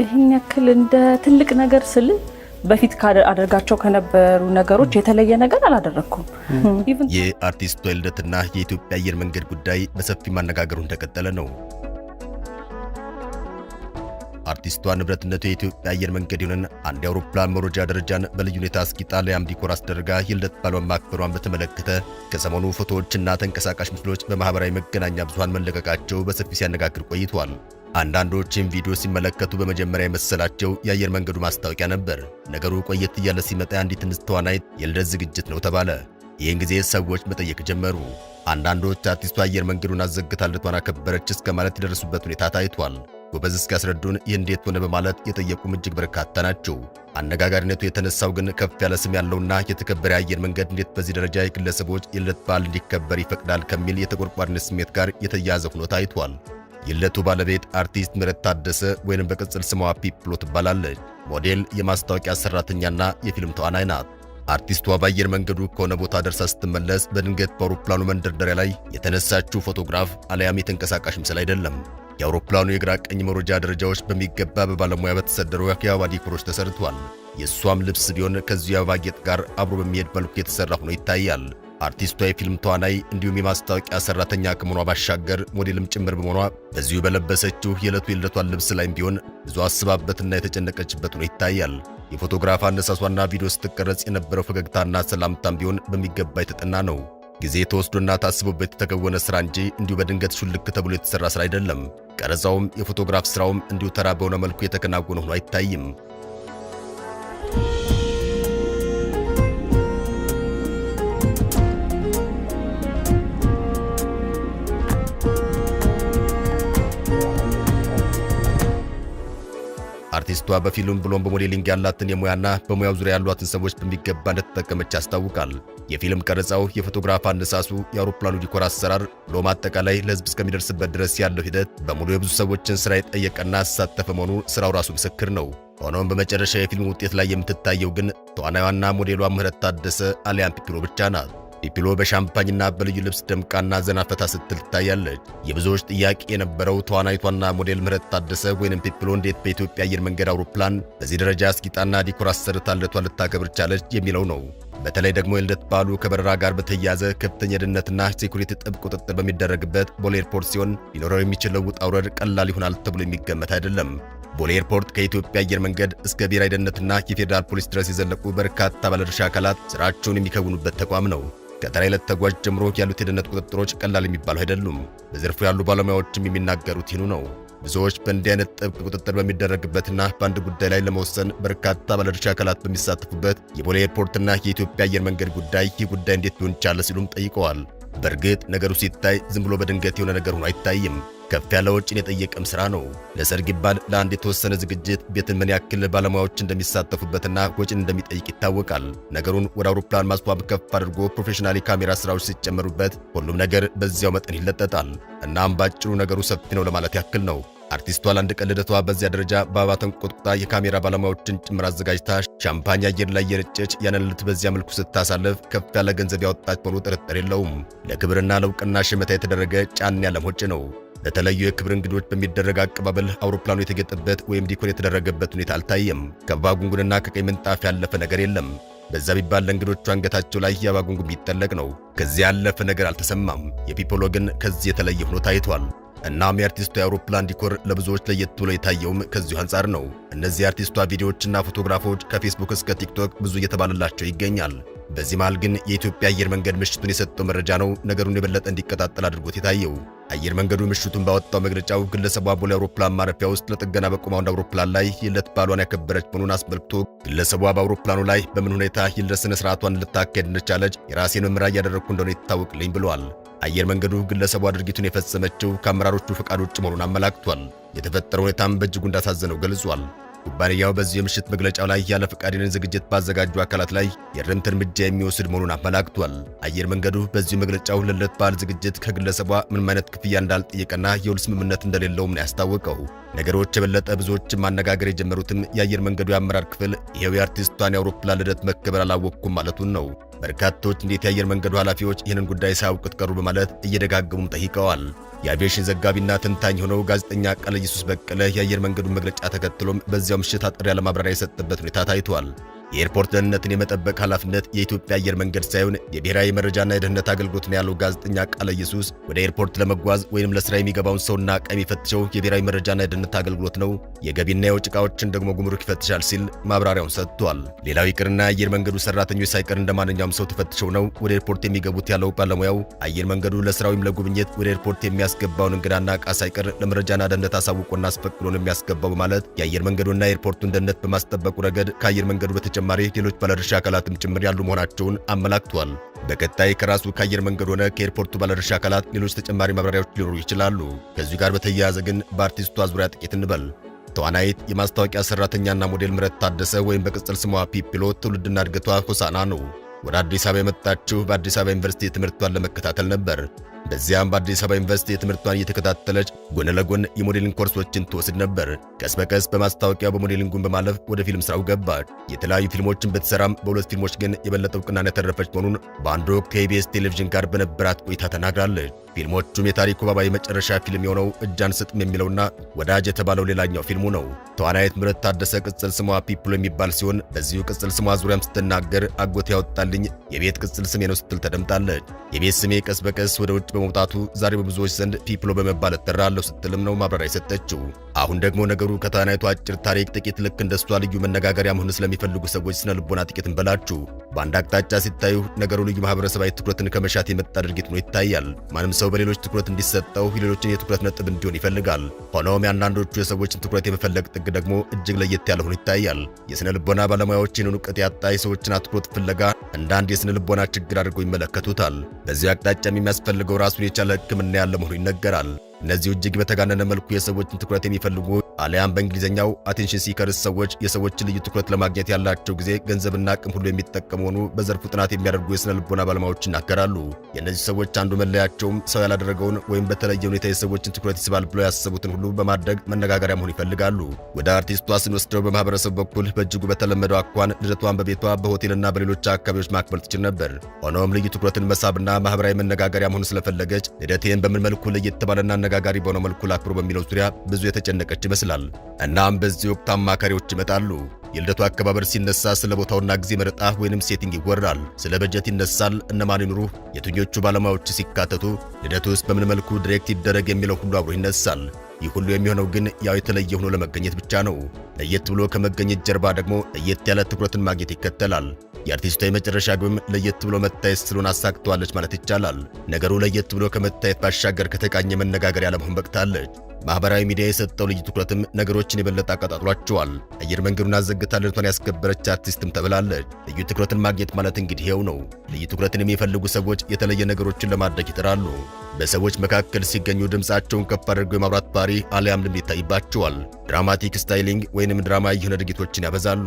ይሄን ያክል እንደ ትልቅ ነገር ስል በፊት አደርጋቸው ከነበሩ ነገሮች የተለየ ነገር አላደረኩም። የአርቲስቷ ልደትና የኢትዮጵያ አየር መንገድ ጉዳይ በሰፊ ማነጋገሩ እንደቀጠለ ነው። አርቲስቷ ንብረትነቱ የኢትዮጵያ አየር መንገድ የሆነን አንድ የአውሮፕላን መውረጃ ደረጃን በልዩ ሁኔታ አስጊጣ ለያም ዲኮር አስደርጋ የልደት በዓሏን ማክበሯን በተመለከተ ከሰሞኑ ፎቶዎችና ተንቀሳቃሽ ምስሎች በማህበራዊ መገናኛ ብዙሃን መለቀቃቸው በሰፊ ሲያነጋግር ቆይቷል። አንዳንዶችም ቪዲዮ ሲመለከቱ በመጀመሪያ የመሰላቸው የአየር መንገዱ ማስታወቂያ ነበር። ነገሩ ቆየት እያለ ሲመጣ አንዲት እንስት ተዋናይት የልደት ዝግጅት ነው ተባለ። ይህን ጊዜ ሰዎች መጠየቅ ጀመሩ። አንዳንዶች አርቲስቷ አየር መንገዱን አዘግታ ልደቷን አከበረች እስከ ማለት የደረሱበት ሁኔታ ታይቷል። ጎበዝ እስኪያስረዱን ይህ እንዴት ሆነ በማለት የጠየቁም እጅግ በርካታ ናቸው። አነጋጋሪነቱ የተነሳው ግን ከፍ ያለ ስም ያለውና የተከበረ አየር መንገድ እንዴት በዚህ ደረጃ የግለሰቦች የልደት በዓል እንዲከበር ይፈቅዳል ከሚል የተቆርቋሪነት ስሜት ጋር የተያያዘ ሆኖ ታይቷል። የልደቱ ባለቤት አርቲስት ምህረት ታደሰ ወይንም በቅጽል ስሟ ፒፕሎ ትባላለች። ሞዴል፣ የማስታወቂያ ሰራተኛና የፊልም ተዋናይ ናት። አርቲስቷ በአየር መንገዱ ከሆነ ቦታ ደርሳ ስትመለስ በድንገት በአውሮፕላኑ መንደርደሪያ ላይ የተነሳችው ፎቶግራፍ አለያም የተንቀሳቃሽ ምስል አይደለም። የአውሮፕላኑ የግራ ቀኝ መውረጃ ደረጃዎች በሚገባ በባለሙያ በተሰደሩ የአበባ ዲኮሮች ተሰርቷል። የእሷም ልብስ ቢሆን ከዚሁ የአበባ ጌጥ ጋር አብሮ በሚሄድ መልኩ የተሰራ ሆኖ ይታያል። አርቲስቷ የፊልም ተዋናይ እንዲሁም የማስታወቂያ ሰራተኛ ከመሆኗ ባሻገር ሞዴልም ጭምር በመሆኗ በዚሁ በለበሰችው የዕለቷን ልብስ ላይም ቢሆን ብዙ አስባበትና የተጨነቀችበት ሆኖ ይታያል። የፎቶግራፍ አነሳሷና ቪዲዮ ስትቀረጽ የነበረው ፈገግታና ሰላምታም ቢሆን በሚገባ የተጠና ነው። ጊዜ ተወስዶና ታስቦበት የተከወነ ስራ እንጂ እንዲሁ በድንገት ሹልክ ተብሎ የተሰራ ስራ አይደለም። ቀረጻውም የፎቶግራፍ ስራውም እንዲሁ ተራ በሆነ መልኩ የተከናወነ ሆኖ አይታይም። አርቲስቷ በፊልም ብሎም በሞዴሊንግ ያላትን የሙያና በሙያው ዙሪያ ያሏትን ሰዎች በሚገባ እንደተጠቀመች ያስታውቃል። የፊልም ቀረጻው፣ የፎቶግራፍ አነሳሱ፣ የአውሮፕላኑ ዲኮር አሰራር ብሎም አጠቃላይ ለህዝብ እስከሚደርስበት ድረስ ያለው ሂደት በሙሉ የብዙ ሰዎችን ስራ የጠየቀና ያሳተፈ መሆኑ ስራው ራሱ ምስክር ነው። ሆኖም በመጨረሻ የፊልም ውጤት ላይ የምትታየው ግን ተዋናይዋና ሞዴሏ ምህረት ታደሰ አሊያም ፒፕሎ ብቻ ናት። ፒፕሎ በሻምፓኝና በልዩ ልብስ ደምቃና ዘናፈታ ስትል ትታያለች። የብዙዎች ጥያቄ የነበረው ተዋናይቷና ሞዴል ምህረት ታደሰ ወይንም ፒፕሎ እንዴት በኢትዮጵያ አየር መንገድ አውሮፕላን በዚህ ደረጃ አስጊጣና ዲኮር አሰርታ ልደቷን ልታከብር ቻለች የሚለው ነው። በተለይ ደግሞ የልደት በዓሉ ከበረራ ጋር በተያያዘ ከፍተኛ የደህንነትና ሴኩሪቲ ጥብቅ ቁጥጥር በሚደረግበት ቦሌ ኤርፖርት ሲሆን ሊኖረው የሚችለው ውጣ ውረድ ቀላል ይሆናል ተብሎ የሚገመት አይደለም። ቦሌ ኤርፖርት ከኢትዮጵያ አየር መንገድ እስከ ብሔራዊ ደህንነትና የፌዴራል ፖሊስ ድረስ የዘለቁ በርካታ ባለድርሻ አካላት ስራቸውን የሚከውኑበት ተቋም ነው። ከተራ ዕለት ተጓዥ ጀምሮ ያሉት የደህንነት ቁጥጥሮች ቀላል የሚባሉ አይደሉም። በዘርፉ ያሉ ባለሙያዎችም የሚናገሩት ይህኑ ነው። ብዙዎች በእንዲህ አይነት ጥብቅ ቁጥጥር በሚደረግበትና በአንድ ጉዳይ ላይ ለመወሰን በርካታ ባለድርሻ አካላት በሚሳተፉበት የቦሌ ኤርፖርትና የኢትዮጵያ አየር መንገድ ጉዳይ ይህ ጉዳይ እንዴት ሊሆን ቻለ ሲሉም ጠይቀዋል። በእርግጥ ነገሩ ሲታይ ዝም ብሎ በድንገት የሆነ ነገር ሆኖ አይታይም። ከፍ ያለ ወጪን የጠየቀም ስራ ነው። ለሰርግ ይባል ለአንድ የተወሰነ ዝግጅት ቤትን ምን ያክል ባለሙያዎች እንደሚሳተፉበትና ወጪን እንደሚጠይቅ ይታወቃል። ነገሩን ወደ አውሮፕላን ማስዋብ ከፍ አድርጎ ፕሮፌሽናል ካሜራ ስራዎች ሲጨመሩበት ሁሉም ነገር በዚያው መጠን ይለጠጣል። እናም ባጭሩ ነገሩ ሰፊ ነው ለማለት ያክል ነው። አርቲስቷ ለአንድ ቀን ልደቷ በዚያ ደረጃ በአበባ ተንቆጥቁጣ የካሜራ ባለሙያዎችን ጭምር አዘጋጅታ ሻምፓኝ አየር ላይ የረጨች ያንን ዕለት በዚያ መልኩ ስታሳልፍ ከፍ ያለ ገንዘብ ያወጣች መሆኑ ጥርጥር የለውም። ለክብርና ለእውቅና ሽመታ የተደረገ ጫን ያለ ወጪ ነው። ለተለዩ የክብር እንግዶች በሚደረግ አቀባበል አውሮፕላኑ የተጌጠበት ወይም ዲኮር የተደረገበት ሁኔታ አልታየም። ከአበባ ጉንጉንና ከቀይ ምንጣፍ ያለፈ ነገር የለም። በዛ ቢባል ለእንግዶቹ አንገታቸው ላይ የአበባ ጉንጉን ቢጠለቅ ነው። ከዚህ ያለፈ ነገር አልተሰማም። የፒፕሎ ግን ከዚህ የተለየ ሆኖ ታይቷል። እናም የአርቲስቷ የአውሮፕላን ዲኮር ለብዙዎች ለየት ብሎ የታየውም ከዚሁ አንጻር ነው። እነዚህ የአርቲስቷ ቪዲዮዎችና ፎቶግራፎች ከፌስቡክ እስከ ቲክቶክ ብዙ እየተባለላቸው ይገኛል። በዚህ መሃል ግን የኢትዮጵያ አየር መንገድ ምሽቱን የሰጠው መረጃ ነው ነገሩን የበለጠ እንዲቀጣጠል አድርጎት የታየው። አየር መንገዱ ምሽቱን ባወጣው መግለጫው ግለሰቧ ቦሌ አውሮፕላን ማረፊያ ውስጥ ለጥገና በቆመው አንድ አውሮፕላን ላይ የልደት በዓሏን ያከበረች መሆኑን አስመልክቶ ግለሰቧ በአውሮፕላኑ ላይ በምን ሁኔታ የልደት ስነ ስርዓቷን ልታካሄድ እንደቻለች የራሴን ምርመራ እያደረግኩ እንደሆነ ይታወቅልኝ ብለዋል። አየር መንገዱ ግለሰቧ ድርጊቱን የፈጸመችው ከአመራሮቹ ፈቃድ ውጭ መሆኑን አመላክቷል። የተፈጠረው ሁኔታም በእጅጉ እንዳሳዘነው ገልጿል። ኩባንያው በዚህ የምሽት መግለጫው ላይ ያለ ፈቃድ ዝግጅት ባዘጋጁ አካላት ላይ የእርምት እርምጃ የሚወስድ መሆኑን አመላክቷል። አየር መንገዱ በዚህ መግለጫው ለልደት በዓል ዝግጅት ከግለሰቧ ምንም አይነት ክፍያ እንዳልጠየቀና የውል ስምምነት እንደሌለውም ነው ያስታወቀው። ነገሮች የበለጠ ብዙዎችን ማነጋገር የጀመሩትም የአየር መንገዱ የአመራር ክፍል ይሄው የአርቲስቷን የአውሮፕላን ልደት መከበር አላወቅኩም ማለቱን ነው። በርካቶች እንዴት የአየር መንገዱ ኃላፊዎች ይህንን ጉዳይ ሳያውቁት ቀሩ በማለት እየደጋገሙም ጠይቀዋል። የአቪዬሽን ዘጋቢና ተንታኝ ሆነው ጋዜጠኛ ቃለ ኢየሱስ በቀለ የአየር መንገዱን መግለጫ ተከትሎም በዚያው ምሽት አጠር ያለ ማብራሪያ የሰጠበት ሁኔታ ታይቷል። የኤርፖርት ደህንነትን የመጠበቅ ኃላፊነት የኢትዮጵያ አየር መንገድ ሳይሆን የብሔራዊ መረጃና የደህንነት አገልግሎት ነው ያለው ጋዜጠኛ ቃለ ኢየሱስ ወደ ኤርፖርት ለመጓዝ ወይንም ለስራ የሚገባውን ሰውና ዕቃ የሚፈትሸው የብሔራዊ መረጃና የደህንነት አገልግሎት ነው፣ የገቢና የውጭ ዕቃዎችን ደግሞ ጉምሩክ ይፈትሻል ሲል ማብራሪያውን ሰጥቷል። ሌላው ይቅርና አየር መንገዱ ሰራተኞች ሳይቀር እንደማንኛውም ሰው ተፈትሸው ነው ወደ ኤርፖርት የሚገቡት ያለው ባለሙያው አየር መንገዱ ለስራ ወይም ለጉብኝት ወደ ኤርፖርት የሚያስገባውን እንግዳና ዕቃ ሳይቀር ለመረጃና ደህንነት አሳውቆና አስፈቅዶ ነው የሚያስገባው በማለት የአየር መንገዱና የኤርፖርቱን ደህንነት በማስጠበቁ ረገድ ከአየር መንገዱ በተጨማሪ ሌሎች ባለድርሻ አካላትም ጭምር ያሉ መሆናቸውን አመላክቷል። በቀጣይ ከራሱ ከአየር መንገድ ሆነ ከኤርፖርቱ ባለድርሻ አካላት ሌሎች ተጨማሪ ማብራሪያዎች ሊኖሩ ይችላሉ። ከዚሁ ጋር በተያያዘ ግን በአርቲስቷ ዙሪያ ጥቂት እንበል። ተዋናይት የማስታወቂያ ሰራተኛና ሞዴል ምህረት ታደሰ ወይም በቅጽል ስሟ ፒፒሎ ትውልድና እድገቷ ሆሳና ነው። ወደ አዲስ አበባ የመጣችው በአዲስ አበባ ዩኒቨርሲቲ ትምህርቷን ለመከታተል ነበር። በዚያም በአዲስ አበባ ዩኒቨርሲቲ ትምህርቷን እየተከታተለች ጎን ለጎን የሞዴሊንግ ኮርሶችን ትወስድ ነበር። ቀስ በቀስ በማስታወቂያው በሞዴሊንጉን በማለፍ ወደ ፊልም ስራው ገባች። የተለያዩ ፊልሞችን ብትሰራም በሁለት ፊልሞች ግን የበለጠ እውቅናን ያተረፈች መሆኑን በአንድ ወቅት ከኢቢኤስ ቴሌቪዥን ጋር በነበራት ቆይታ ተናግራለች። ፊልሞቹም የታሪኩ ባባይ መጨረሻ ፊልም የሆነው እጅ አንሰጥም የሚለውና ወዳጅ የተባለው ሌላኛው ፊልሙ ነው። ተዋናይት ምህረት ታደሰ ቅጽል ስሟ ፒፕሎ የሚባል ሲሆን በዚሁ ቅጽል ስሟ ዙሪያም ስትናገር አጎቴ ያወጣልኝ የቤት ቅጽል ስሜ ነው ስትል ተደምጣለች። የቤት ስሜ ቀስ በቀስ ወደ ውጭ በመውጣቱ ዛሬ በብዙዎች ዘንድ ፒፕሎ በመባል እጠራለሁ ስትልም ነው ማብራሪያ የሰጠችው። አሁን ደግሞ ነገሩ ከተዋናይቱ አጭር ታሪክ ጥቂት ልክ እንደሷ ልዩ መነጋገሪያ መሆን ስለሚፈልጉ ሰዎች ስነ ልቦና ጥቂት እንበላችሁ። በአንድ አቅጣጫ ሲታዩ ነገሩ ልዩ ማህበረሰባዊ ትኩረትን ከመሻት የመጣ ድርጊት ነው ይታያል። ማንም ሰው በሌሎች ትኩረት እንዲሰጠው የሌሎችን የትኩረት ነጥብ እንዲሆን ይፈልጋል። ሆኖም የአንዳንዶቹ የሰዎችን ትኩረት የመፈለግ ጥግ ደግሞ እጅግ ለየት ያለ ሆኖ ይታያል። የስነ ልቦና ባለሙያዎች ይህንን እውቀት ያጣ የሰዎችን አትኩሮት ፍለጋ እንደ አንድ የስነ ልቦና ችግር አድርገው ይመለከቱታል። በዚህ አቅጣጫ የሚያስፈልገው ራሱን የቻለ ሕክምና ያለ መሆኑ ይነገራል። እነዚህ እጅግ በተጋነነ መልኩ የሰዎችን ትኩረት የሚፈልጉ አሊያም በእንግሊዝኛው አቴንሽን ሲከርስ ሰዎች የሰዎችን ልዩ ትኩረት ለማግኘት ያላቸው ጊዜ ገንዘብና አቅም ሁሉ የሚጠቀሙ ሆኑ በዘርፉ ጥናት የሚያደርጉ የስነ ልቦና ባለሙያዎች ይናገራሉ። የእነዚህ ሰዎች አንዱ መለያቸውም ሰው ያላደረገውን ወይም በተለየ ሁኔታ የሰዎችን ትኩረት ይስባል ብለው ያሰቡትን ሁሉ በማድረግ መነጋገሪያ መሆን ይፈልጋሉ። ወደ አርቲስቷ ስንወስደው በማህበረሰቡ በኩል በእጅጉ በተለመደው አኳን ልደቷን በቤቷ በሆቴልና በሌሎች አካባቢዎች ማክበር ትችል ነበር። ሆኖም ልዩ ትኩረትን መሳብና ማህበራዊ መነጋገሪያ መሆን ስለፈለገች ልደቴን በምን መልኩ ለየት ባለና አነጋጋሪ በሆነ መልኩ ላክብሮ በሚለው ዙሪያ ብዙ የተጨነቀች ይመስላል። እናም በዚህ ወቅት አማካሪዎች ይመጣሉ። የልደቱ አከባበር ሲነሳ ስለ ቦታውና ጊዜ መረጣ ወይንም ሴቲንግ ይወራል። ስለ በጀት ይነሳል። እነማን ይኑሩ፣ የትኞቹ ባለሙያዎች ሲካተቱ፣ ልደቱ ውስጥ በምን መልኩ ዲሬክት ይደረግ የሚለው ሁሉ አብሮ ይነሳል። ይህ ሁሉ የሚሆነው ግን ያው የተለየ ሆኖ ለመገኘት ብቻ ነው። ለየት ብሎ ከመገኘት ጀርባ ደግሞ ለየት ያለ ትኩረትን ማግኘት ይከተላል። የአርቲስቷ የመጨረሻ ግብም ለየት ብሎ መታየት ስለሆነ አሳክቷለች ማለት ይቻላል። ነገሩ ለየት ብሎ ከመታየት ባሻገር ከተቃኘ መነጋገሪያ ለመሆን በቅታለች። ማህበራዊ ሚዲያ የሰጠው ልዩ ትኩረትም ነገሮችን የበለጠ አቀጣጥሏቸዋል። አየር መንገዱን አዘግታ ልደቷን ያስከበረች አርቲስትም ተብላለች። ልዩ ትኩረትን ማግኘት ማለት እንግዲህ ይኸው ነው። ልዩ ትኩረትን የሚፈልጉ ሰዎች የተለየ ነገሮችን ለማድረግ ይጥራሉ። በሰዎች መካከል ሲገኙ ድምፃቸውን ከፍ አድርገው የማብራት ባህሪ አሊያም ልምድ ይታይባቸዋል። ድራማቲክ ስታይሊንግ ወይንም ድራማ የሆነ ድርጊቶችን ያበዛሉ።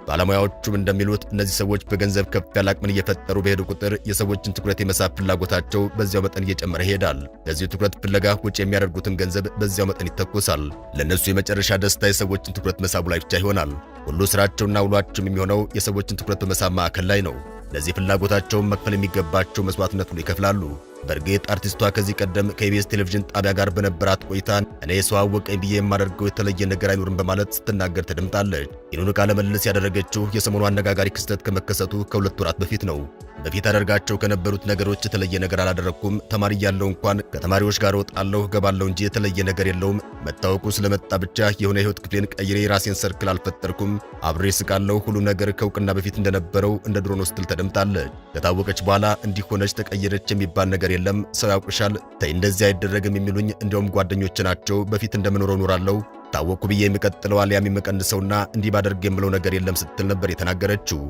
ባለሙያዎቹም እንደሚሉት እነዚህ ሰዎች በገንዘብ ከፍ ያለ አቅምን እየፈጠሩ በሄዱ ቁጥር የሰዎችን ትኩረት የመሳብ ፍላጎታቸው በዚያው መጠን እየጨመረ ይሄዳል። ለዚህ ትኩረት ፍለጋ ውጭ የሚያደርጉትን ገንዘብ በዚያው መጠን ይተኮሳል። ለእነሱ የመጨረሻ ደስታ የሰዎችን ትኩረት መሳቡ ላይ ብቻ ይሆናል። ሁሉ ስራቸውና ውሏቸውም የሚሆነው የሰዎችን ትኩረት በመሳብ ማዕከል ላይ ነው። ለዚህ ፍላጎታቸውን መክፈል የሚገባቸው መስዋዕትነት ሁሉ ይከፍላሉ። በእርግጥ አርቲስቷ ከዚህ ቀደም ከኢቢኤስ ቴሌቪዥን ጣቢያ ጋር በነበራት ቆይታ እኔ ሰው አወቀኝ ብዬ የማደርገው የተለየ ነገር አይኖርም በማለት ስትናገር ተደምጣለች። ይህንኑ ቃለ ምልልስ ያደረገችው የሰሞኑ አነጋጋሪ ክስተት ከመከሰቱ ከ2 ወራት በፊት ነው። በፊት አደርጋቸው ከነበሩት ነገሮች የተለየ ነገር አላደረኩም። ተማሪ ያለው እንኳን ከተማሪዎች ጋር ወጣለሁ ገባለሁ እንጂ የተለየ ነገር የለውም። መታወቁ ስለመጣ ብቻ የሆነ ህይወት ክፍሌን ቀይሬ ራሴን ሰርክል አልፈጠርኩም። አብሬ ስቃለሁ። ሁሉም ነገር ከእውቅና በፊት እንደነበረው እንደ ድሮ ነው ስትል ተደምጣለች። ከታወቀች በኋላ እንዲህ ሆነች ተቀየረች የሚባል ነገር የለም። ሰው ያውቅሻል፣ ተይ እንደዚህ አይደረግም የሚሉኝ እንዲያውም ጓደኞች ናቸው። በፊት እንደምኖረው ኖራለሁ። ታወቅኩ ብዬ የሚቀጥለው አሊያም የምቀንሰውና እንዲህ ባደርግ የምለው ነገር የለም ስትል ነበር የተናገረችው።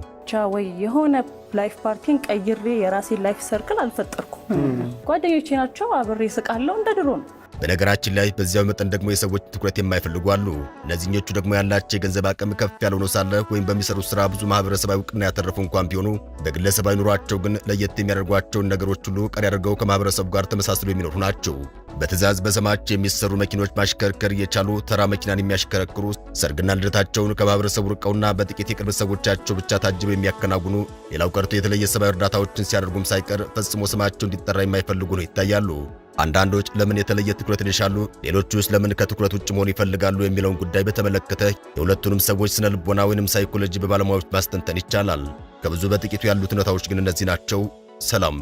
ወይ የሆነ ላይፍ ፓርቲን ቀይሬ የራሴን ላይፍ ሰርክል አልፈጠርኩም። ጓደኞቼ ናቸው። አብሬ ስቃለሁ እንደ ድሮ ነው። በነገራችን ላይ በዚያው መጠን ደግሞ የሰዎች ትኩረት የማይፈልጉ አሉ። እነዚህኞቹ ደግሞ ያላቸው የገንዘብ አቅም ከፍ ያለ ሆኖ ሳለ ወይም በሚሰሩት ስራ ብዙ ማህበረሰባዊ እውቅና ያተረፉ እንኳን ቢሆኑ በግለሰባዊ ኑሯቸው ግን ለየት የሚያደርጓቸውን ነገሮች ሁሉ ቀሪ አድርገው ከማህበረሰቡ ጋር ተመሳስለው የሚኖሩ ናቸው። በትዕዛዝ በስማቸው የሚሰሩ መኪኖች ማሽከርከር የቻሉ ተራ መኪናን የሚያሽከረክሩ፣ ሰርግና ልደታቸውን ከማህበረሰቡ ርቀውና በጥቂት የቅርብ ሰዎቻቸው ብቻ ታጅበው የሚያከናውኑ፣ ሌላው ቀርቶ የተለየ ሰብአዊ እርዳታዎችን ሲያደርጉም ሳይቀር ፈጽሞ ስማቸው እንዲጠራ የማይፈልጉ ነው ይታያሉ። አንዳንዶች ለምን የተለየ ትኩረትን ይሻሉ፣ ሌሎቹስ ለምን ከትኩረት ውጭ መሆን ይፈልጋሉ የሚለውን ጉዳይ በተመለከተ የሁለቱንም ሰዎች ስነ ልቦና ወይንም ሳይኮሎጂ በባለሙያዎች ማስተንተን ይቻላል። ከብዙ በጥቂቱ ያሉት እውነታዎች ግን እነዚህ ናቸው። ሰላም።